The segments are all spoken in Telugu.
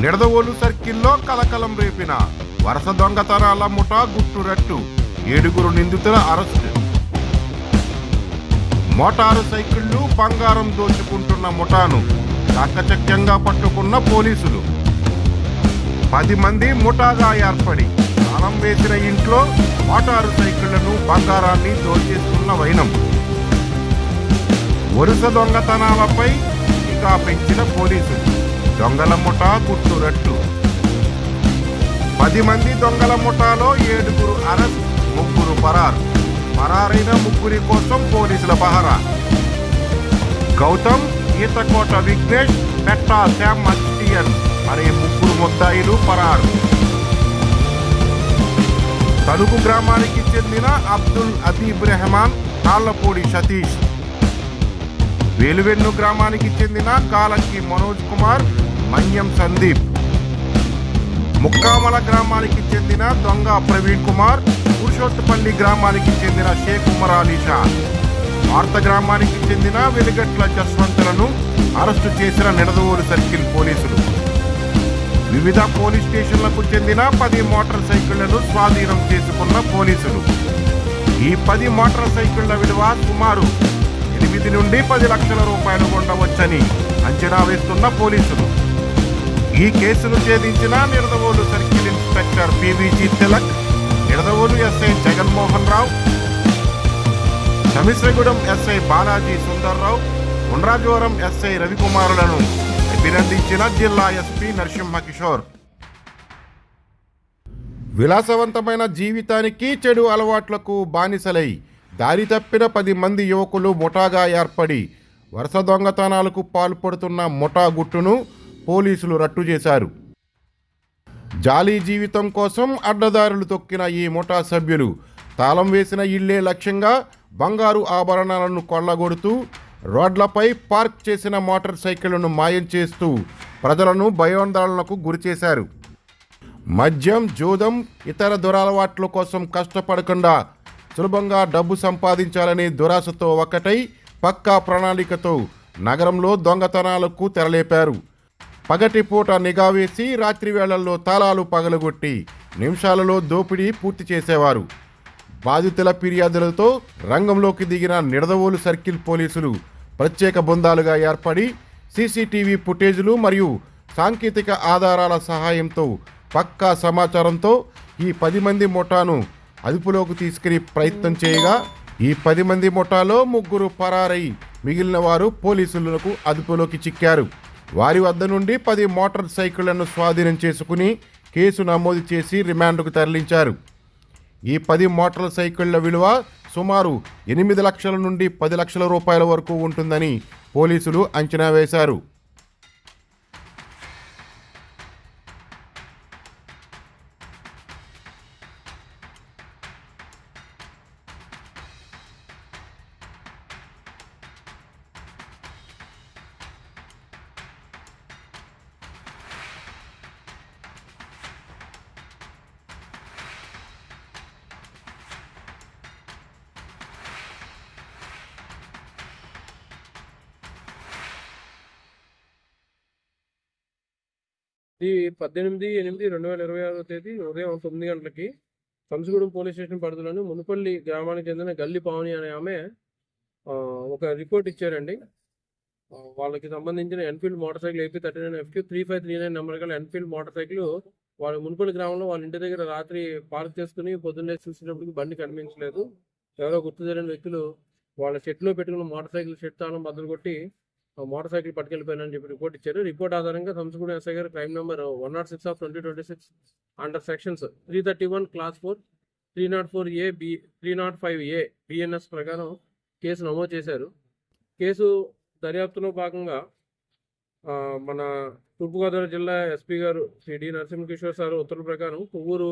నిడదవోలు సర్కిల్లో కలకలం రేపిన వరుస దొంగతనాల ముఠా గుట్టురట్టు 7 నిందితుల అరెస్టు. మోటారు సైకిళ్లు బంగారం దోచుకుంటున్న ముఠాను చాకచక్యంగా పట్టుకున్న పోలీసులు. 10 మంది ముఠాగా ఏర్పడి తాళం వేసిన ఇంట్లో మోటారు సైకిళ్లను బంగారాన్ని దోచేస్తున్న వైనం. వరుస దొంగతనాలపై నిఘా పెంచిన పోలీసులు. దొంగల ముఠా గుట్టురట్టు. 10 మంది దొంగల ముఠాలో 7 అరెస్ట్, 3 పరారు. పరారైన 3 కోసం పోలీసుల పహరా. గౌతమ్, ఈతకోట విఘ్నేష్, పెట్టా శ్యామ్ అస్టియన్ అనే 3 ముద్దాయిలు పరారు. తణుకు గ్రామానికి చెందిన అబ్దుల్ అదీబ్ రెహమాన్, తాళ్లపూడి సతీష్. వేలువెన్ను గ్రామానికి చెందిన కాలంకి మనోజ్ కుమార్, మన్యం సందీప్. ముక్కామల గ్రామానికి చెందిన దొంగ ప్రవీణ్ కుమార్, పురుషోత్తపల్లి గ్రామానికి చెందిన షేక్ ఉమర్ అలీషా. వార్త గ్రామానికి చెందిన వెలిగట్ల జస్వంతులను అరెస్టు చేసిన నిడదవోలు సర్కిల్ పోలీసులు. వివిధ పోలీస్ స్టేషన్లకు చెందిన 10 మోటార్ సైకిళ్లను స్వాధీనం చేసుకున్న పోలీసులు. ఈ 10 మోటార్ సైకిళ్ల విలువ సుమారు 8 నుండి 10 లక్షల రూపాయలు ఉండవచ్చని అంచనా వేస్తున్న పోలీసులు. ఈ కేసును ఛేదించిన Nidadavolu circle inspector PVG Tilak, Nidadavolu SI Jaganmohan Rao, Samisragudem SI Balaji Sundarrao, Undrajavaram SI రవికుమారులను అభినందించిన జిల్లా ఎస్పీ నరసింహ కిషోర్. విలాసవంతమైన జీవితానికి చెడు అలవాట్లకు బానిసలై దారి తప్పిన 10 మంది యువకులు ముఠాగా ఏర్పడి వరుస దొంగతనాలకు పాల్పడుతున్న ముఠా గుట్టును పోలీసులు రట్టు చేశారు. జాలీ జీవితం కోసం అడ్డదారులు తొక్కిన ఈ ముఠా సభ్యులు తాళం వేసిన ఇళ్లే లక్ష్యంగా బంగారు ఆభరణాలను కొల్లగొడుతూ రోడ్లపై పార్క్ చేసిన మోటార్ సైకిళ్లను మాయం చేస్తూ ప్రజలను భయోందోళనకు గురిచేశారు. మద్యం, జూదం, ఇతర దురలవాట్ల కోసం కష్టపడకుండా సులభంగా డబ్బు సంపాదించాలనే దురాశతో ఒకటై పక్కా ప్రణాళికతో నగరంలో దొంగతనాలకు తెరలేపారు. పగటిపూట నిఘా వేసి రాత్రి వేళల్లో తాళాలు పగలగొట్టి నిమిషాలలో దోపిడీ పూర్తి చేసేవారు. బాధితుల ఫిర్యాదులతో రంగంలోకి దిగిన నిడదవోలు సర్కిల్ పోలీసులు ప్రత్యేక బృందాలుగా ఏర్పడి సీసీటీవీ ఫుటేజీలు మరియు సాంకేతిక ఆధారాల సహాయంతో పక్కా సమాచారంతో ఈ 10 మంది ముఠాను అదుపులోకి తీసుకుని ప్రయత్నం చేయగా ఈ 10 మంది ముఠాలో 3 పరారై మిగిలిన వారు పోలీసులకు అదుపులోకి చిక్కారు. వారి వద్ద నుండి 10 మోటార్ సైకిళ్లను స్వాధీనం చేసుకుని కేసు నమోదు చేసి రిమాండ్కు తరలించారు. ఈ 10 మోటార్ సైకిళ్ల విలువ సుమారు 8 లక్షల నుండి 10 లక్షల రూపాయల వరకు ఉంటుందని పోలీసులు అంచనా వేశారు. ఇది 18/8/2026 ఉదయం 9 గంటలకి సంసుగూడెం పోలీస్ స్టేషన్ పరిధిలోని మునుపల్లి గ్రామానికి చెందిన గల్లి పావని అనే ఆమె ఒక రిపోర్ట్ ఇచ్చారండి. వాళ్ళకి సంబంధించిన Enfield motor cycle AP39 FQ 3539 number గల ఎన్ఫీల్డ్ మోటార్ సైకిల్ వాళ్ళ మునుపల్లి గ్రామంలో వాళ్ళ ఇంటి దగ్గర రాత్రి పార్క్ చేసుకుని పొద్దున్నే చూసినప్పటికి బండి కనిపించలేదు. ఎవరో గుర్తు తెలియని వ్యక్తులు వాళ్ళ షెడ్లో పెట్టుకున్న మోటార్ సైకిల్ షెడ్ తాళం బద్దలు కొట్టి మోటార్ సైకిల్ పట్టుకెళ్ళిపోయానని చెప్పి రిపోర్ట్ ఇచ్చారు. రిపోర్ట్ ఆధారంగా సంసుగూడెం ఎస్ఐ గారు crime number 106/2026 under sections 331 class 4 304A 305A BNS ప్రకారం కేసు నమోదు చేశారు. కేసు దర్యాప్తులో భాగంగా మన తూర్పుగోదావరి జిల్లా ఎస్పీ గారు శ్రీ డి నరసింహకిషోర్ సార్ ఉత్తర్వుల ప్రకారం Kovvur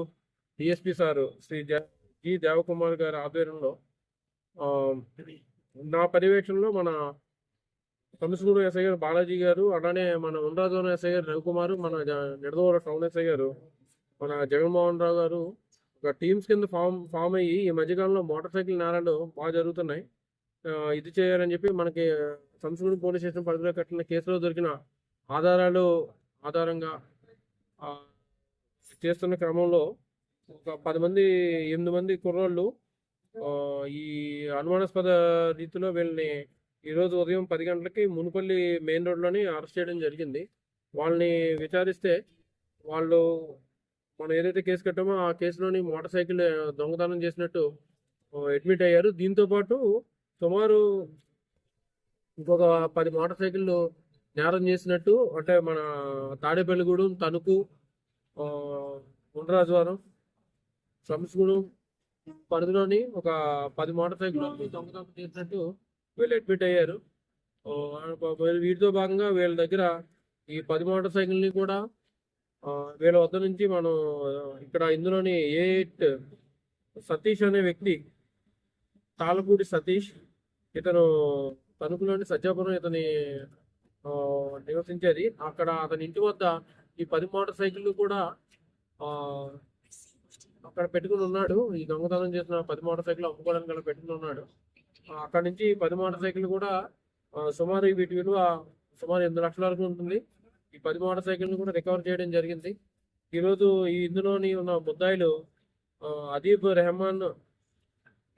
DSP sir Shri G Devakumar గారి ఆధ్వర్యంలో నా పర్యవేక్షణలో మన సంసుగూడెం ఎస్ఐ గారు బాలాజీ గారు, అలానే మన ఉండ్రాజవరం ఎస్ఐ గారు రవికుమార్, మన నిడదవోలు టౌన్ ఎస్ఐ గారు మన జగన్మోహన్ రావు గారు ఒక టీమ్స్ కింద ఫామ్ అయ్యి ఈ మధ్యకాలంలో మోటార్ సైకిల్ నేరాలు బాగా జరుగుతున్నాయి. ఇది చేయాలని చెప్పి మనకి సంసుగూడెం పోలీస్ స్టేషన్ పరిధిలో కట్టిన కేసులో దొరికిన ఆధారాలు ఆధారంగా ఆ, చేస్తున్న క్రమంలో ఒక 8 మంది కుర్రోళ్ళు ఆ, ఈ అనుమానాస్పద రీతిలో వీళ్ళని ఈరోజు ఉదయం 10 గంటలకి మునుపల్లి మెయిన్ రోడ్లోని అరెస్ట్ చేయడం జరిగింది. వాళ్ళని విచారిస్తే వాళ్ళు మనం ఏదైతే కేసు కట్టామో ఆ కేసులోని మోటార్ సైకిల్ దొంగతనం చేసినట్టు అడ్మిట్ అయ్యారు. దీంతో పాటు సుమారు ఇంకొక 10 మోటార్ సైకిళ్ళు నేరం చేసినట్టు, అంటే మన తాడేపల్లిగూడెం, తణుకు, ఆ, ఉండ్రాజవరం, సంస్గూడెం పరిధిలోని ఒక 10 మోటార్ సైకిల్ దొంగతనం చేసినట్టు వీళ్ళు అడ్మిట్ అయ్యారు. వీటితో భాగంగా వీళ్ళ దగ్గర ఈ 10 మోటార్ సైకిల్ని కూడా వీళ్ళ వద్ద నుంచి మనం ఇక్కడ ఇందులోని ఏ8 సతీష్ అనే వ్యక్తి, తాళపూడి సతీష్, ఇతను తణుకులోని సజ్జాపురం ఇతని ఆ, నివసించేది. అక్కడ అతని ఇంటి వద్ద ఈ 10 మోటార్ సైకిళ్ళు కూడా ఆ, అక్కడ పెట్టుకుని ఉన్నాడు. ఈ దొంగతనం చేసిన 10 మోటార్ సైకిల్ అమ్ముకోవడానికి అక్కడ పెట్టుకుని ఉన్నాడు. అక్కడ నుంచి 10 మోటార్ సైకిల్ కూడా సుమారు వీటి విలువ సుమారు 8 లక్షల వరకు ఉంటుంది. ఈ 10 మోటార్ సైకిల్ని కూడా రికవర్ చేయడం జరిగింది. ఈరోజు ఇందులోని ఉన్న ముద్దాయిలు అదీబ్ రెహమాన్,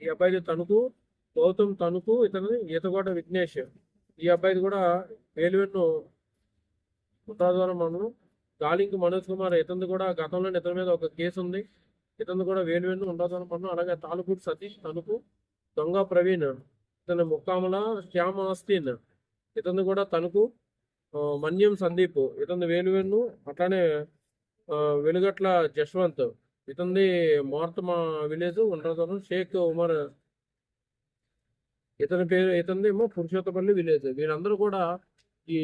ఈ అబ్బాయిది తణుకు, గౌతమ్ తణుకు, ఇతను ఈతగోడ విఘ్నేష్, ఈ అబ్బాయిది కూడా వేలువెన్ను ఉత్తరాద్వారం మండలం. గాలింక్ మనోజ్ కుమార్, ఇతను కూడా గతంలో ఇతని మీద ఒక కేసు ఉంది. ఇతను కూడా వేలువెన్ను ఉత్తరాద్వారం మండలం. అలాగే తాళపూడి సతీష్ తణుకు, దొంగ ప్రవీణ్, ఇతను ముక్కాముల శ్యామ్ ఆస్తిన్, ఇతను కూడా తణుకు, మన్యం సందీప్, ఇతను వేలువెన్ను. అట్లానే వెలుగట్ల జశ్వంత్, ఇతనిది మార్తమ విలేజ్ ఉండ్రాజవరం. షేక్ ఉమర్, ఇతనిది ఏమో పురుషోత్తపల్లి విలేజ్. వీళ్ళందరూ కూడా ఈ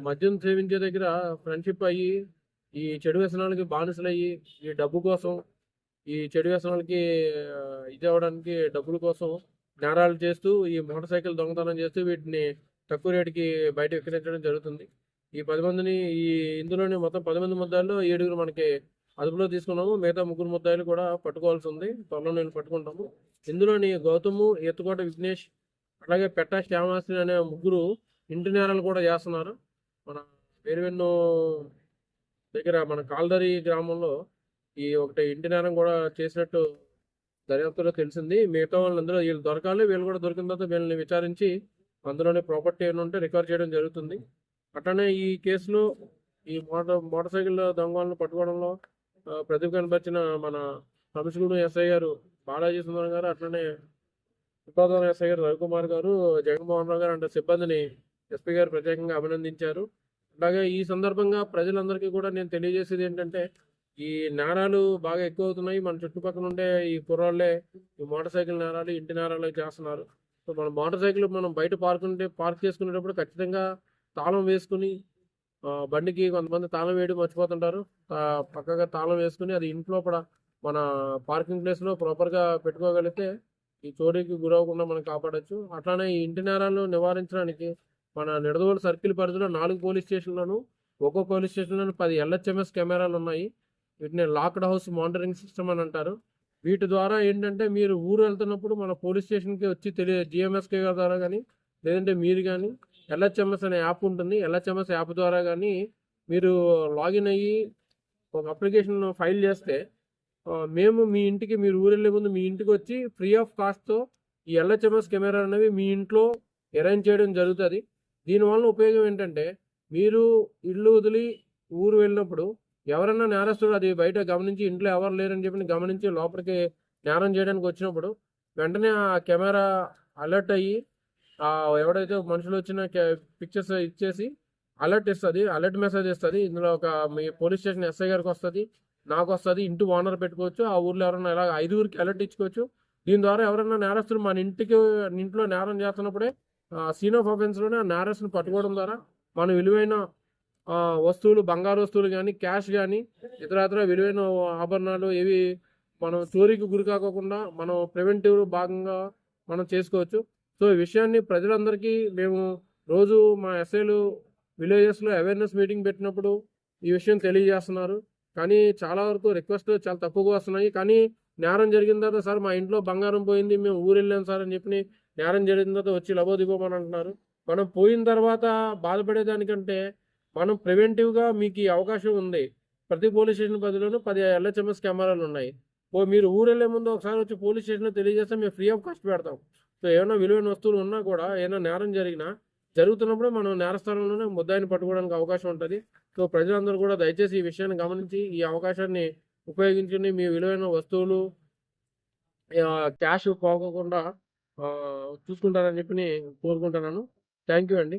మద్యం సేవించే దగ్గర ఫ్రెండ్షిప్ అయ్యి ఈ చెడు వ్యసనాలకి బానిసలయ్యి ఈ డబ్బు కోసం, ఈ చెడు వ్యసనాలకి ఇది అవ్వడానికి డబ్బుల కోసం నేరాలు చేస్తూ ఈ మోటార్ సైకిల్ దొంగతనం చేస్తూ వీటిని తక్కువ రేటుకి బయట విక్రయించడం జరుగుతుంది. ఈ 10 మందిని ఇందులోనే మొత్తం 10 మంది ముద్దాయిల్లో 7 మనకి అదుపులో తీసుకున్నాము. మిగతా 3 ముద్దాయిలు కూడా పట్టుకోవాల్సి ఉంది. త్వరలో నేను పట్టుకుంటాము. ఇందులోని గౌతము, ఈతకోట విఘ్నేష్, అలాగే పెట్ట శ్యామాశ్రీ అనే 3 ఇంటి నేరాలు కూడా చేస్తున్నారు. మన వేరువెన్ను దగ్గర మన కాల్దరి గ్రామంలో ఈ ఒకటి ఇంటి నేరం కూడా చేసినట్టు దర్యాప్తులో తెలిసింది. మిగతా వాళ్ళందరూ వీళ్ళు దొరకాలి. వీళ్ళు కూడా దొరికిన తర్వాత వీళ్ళని విచారించి అందులోనే ప్రాపర్టీ ఏమైనా ఉంటే రికవర్ చేయడం జరుగుతుంది. అట్లనే ఈ కేసులో ఈ మోటార్ సైకిల్ దొంగలను పట్టుకోవడంలో ప్రతిభ కనపరిచిన మన సంస్గూడెం ఎస్ఐ గారు బాలాజీ సుందరం గారు, అట్లనే ఉపాధ్యాయ ఎస్ఐ గారు రవికుమార్ గారు, జగన్మోహన్ రావు గారు అంటే సిబ్బందిని ఎస్పీ గారు ప్రత్యేకంగా అభినందించారు. అలాగే ఈ సందర్భంగా ప్రజలందరికీ కూడా నేను తెలియజేసేది ఏంటంటే, ఈ నేరాలు బాగా ఎక్కువ అవుతున్నాయి. మన చుట్టుపక్కల ఉండే ఈ కుర్రాళ్ళే ఈ మోటార్ సైకిల్ నేరాలు, ఇంటి నేరాలు చేస్తున్నారు. సో మన మోటార్ సైకిల్ మనం బయట పార్క్ చేసుకునేటప్పుడు ఖచ్చితంగా తాళం వేసుకుని, బండికి కొంతమంది తాళం వేయడం మర్చిపోతుంటారు. పక్కగా తాళం వేసుకుని అది ఇంట్లో కూడా మన పార్కింగ్ ప్లేస్లో ప్రాపర్గా పెట్టుకోగలిగితే ఈ చోరీకి గురవకుండా మనం కాపాడచ్చు. అట్లానే ఈ ఇంటి నేరాలను నివారించడానికి మన నిడదవోలు సర్కిల్ పరిధిలో 4 పోలీస్ స్టేషన్లను, ఒక్కో పోలీస్ స్టేషన్లోనూ 10 LHMS కెమెరాలు ఉన్నాయి. వీటిని లాక్డ్ హౌస్ మానిటరింగ్ సిస్టమ్ అని అంటారు. వీటి ద్వారా ఏంటంటే మీరు ఊరు వెళ్తున్నప్పుడు మన పోలీస్ స్టేషన్కి వచ్చి GMSK ద్వారా కానీ, లేదంటే మీరు కానీ LHMS అనే యాప్ ఉంటుంది. LHMS యాప్ ద్వారా కానీ మీరు లాగిన్ అయ్యి ఒక అప్లికేషన్ ఫైల్ చేస్తే మేము మీ ఇంటికి, మీరు ఊరు వెళ్ళే ముందు మీ ఇంటికి వచ్చి ఫ్రీ ఆఫ్ కాస్ట్తో ఈ LHMS కెమెరా అనేవి మీ ఇంట్లో అరేంజ్ చేయడం జరుగుతుంది. దీనివల్ల ఉపయోగం ఏంటంటే, మీరు ఇల్లు వదిలి ఊరు వెళ్ళినప్పుడు ఎవరన్నా నేరస్తుడు అది బయట గమనించి ఇంట్లో ఎవరు లేరని చెప్పి గమనించి లోపలికి నేరం చేయడానికి వచ్చినప్పుడు వెంటనే ఆ కెమెరా అలర్ట్ అయ్యి ఎవడైతే మనుషులు వచ్చిన పిక్చర్స్ ఇచ్చేసి అలర్ట్ ఇస్తుంది, అలర్ట్ మెసేజ్ ఇస్తుంది. ఇందులో ఒక మీ పోలీస్ స్టేషన్ ఎస్ఐ గారికి వస్తుంది, నాకు వస్తుంది. ఇంటి ఓనర్ పెట్టుకోవచ్చు. ఆ ఊర్లో ఎవరైనా ఇలా 5గురికి అలర్ట్ ఇచ్చుకోవచ్చు. దీని ద్వారా ఎవరైనా నేరస్తులు మన ఇంట్లో నేరం చేస్తున్నప్పుడే సీన్ ఆఫ్ ఆఫెన్స్లోనే ఆ నేరస్తుని పట్టుకోవడం ద్వారా మన విలువైన వస్తువులు, బంగారు వస్తువులు కానీ, క్యాష్ కానీ, ఇతర విలువైన ఆభరణాలు ఏవి మనం చోరీకి గురి కాకుండా మనం ప్రివెంటివ్ భాగంగా మనం చేసుకోవచ్చు. సో ఈ విషయాన్ని ప్రజలందరికీ మేము రోజు మా ఎస్ఐలు విలేజెస్లో అవేర్నెస్ మీటింగ్ పెట్టినప్పుడు ఈ విషయం తెలియజేస్తున్నారు. కానీ చాలా వరకు రిక్వెస్ట్ చాలా తక్కువగా వస్తున్నాయి. కానీ నేరం జరిగిన తర్వాత, సార్ మా ఇంట్లో బంగారం పోయింది, మేము ఊరు వెళ్ళాం సార్ అని చెప్పి నేరం జరిగిన తర్వాత వచ్చి లబోదిబోమని అంటున్నారు. మనం పోయిన తర్వాత బాధపడేదానికంటే మనం ప్రివెంటివ్గా మీకు ఈ అవకాశం ఉంది, ప్రతి పోలీస్ స్టేషన్ పరిధిలోనూ 10 ఎల్హెచ్ఎంఎస్ కెమెరాలు ఉన్నాయి. మీరు ఊరెళ్ళే ముందు ఒకసారి వచ్చి పోలీస్ స్టేషన్‌లో తెలియజేస్తే మేము ఫ్రీ ఆఫ్ కాస్ట్ పెడతాం. సో, ఏమన్నా విలువైన వస్తువులు ఉన్నా కూడా ఏదైనా నేరం జరుగుతున్నప్పుడే మనం నేరస్థలంలోనే ముద్దాయిని పట్టుకోవడానికి అవకాశం ఉంటది. సో, ప్రజలందరూ కూడా దయచేసి ఈ విషయాన్ని గమనించి ఈ అవకాశాన్ని ఉపయోగించుకొని మీ విలువైన వస్తువులు క్యాష్ పోకోకుండా చూసుకుంటారని చెప్పి కోరుకుంటున్నాను. థాంక్ యూ అండి.